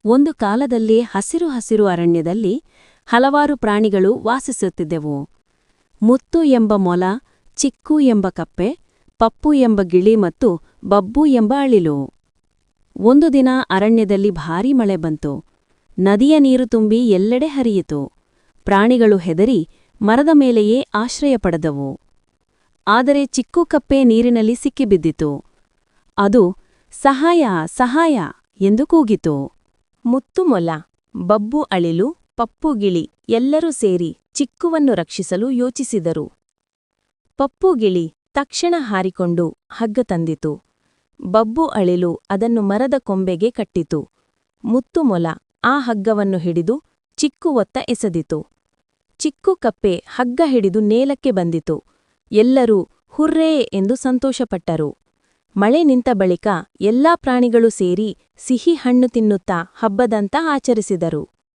ಒಂದು ಕಾಲದಲ್ಲಿ ಹಸಿರು ಹಸಿರು ಅರಣ್ಯದಲ್ಲಿ ಹಲವಾರು ಪ್ರಾಣಿಗಳು ವಾಸಿಸುತ್ತಿದ್ದೆವು. ಮುತ್ತು ಎಂಬ ಮೊಲ, ಚಿಕ್ಕು ಎಂಬ ಕಪ್ಪೆ, ಪಪ್ಪು ಎಂಬ ಗಿಳಿ ಮತ್ತು ಬಬ್ಬು ಎಂಬ ಅಳಿಲು. ಒಂದು ದಿನ ಅರಣ್ಯದಲ್ಲಿ ಭಾರೀ ಮಳೆ ಬಂತು. ನದಿಯ ನೀರು ತುಂಬಿ ಎಲ್ಲೆಡೆ ಹರಿಯಿತು. ಪ್ರಾಣಿಗಳು ಹೆದರಿ ಮರದ ಮೇಲೆಯೇ ಆಶ್ರಯ ಪಡೆದವು. ಆದರೆ ಚಿಕ್ಕು ಕಪ್ಪೆ ನೀರಿನಲ್ಲಿ ಸಿಕ್ಕಿಬಿದ್ದಿತು. ಅದು ಸಹಾಯ ಸಹಾಯ ಎಂದು ಕೂಗಿತು. ಮುತ್ತು ಮೊಲ, ಬಬ್ಬು ಅಳಿಲು, ಪಪ್ಪು ಗಿಳಿ ಎಲ್ಲರೂ ಸೇರಿ ಚಿಕ್ಕುವನ್ನು ರಕ್ಷಿಸಲು ಯೋಚಿಸಿದರು. ಪಪ್ಪು ಗಿಳಿ ತಕ್ಷಣ ಹಾರಿಕೊಂಡು ಹಗ್ಗ ತಂದಿತು. ಬಬ್ಬು ಅಳಿಲು ಅದನ್ನು ಮರದ ಕೊಂಬೆಗೆ ಕಟ್ಟಿತು. ಮುತ್ತು ಮೊಲ ಆ ಹಗ್ಗವನ್ನು ಹಿಡಿದು ಚಿಕ್ಕು ಒತ್ತ ಎಸೆದಿತು. ಚಿಕ್ಕು ಕಪ್ಪೆ ಹಗ್ಗ ಹಿಡಿದು ನೇಲಕ್ಕೆ ಬಂದಿತು. ಎಲ್ಲರೂ ಹುರ್ರೇ ಎಂದು ಸಂತೋಷಪಟ್ಟರು. ಮಳೆ ನಿಂತ ಬಳಿಕ ಎಲ್ಲಾ ಪ್ರಾಣಿಗಳು ಸೇರಿ ಸಿಹಿ ಹಣ್ಣು ತಿನ್ನುತ್ತಾ ಹಬ್ಬದಂತ ಆಚರಿಸಿದರು.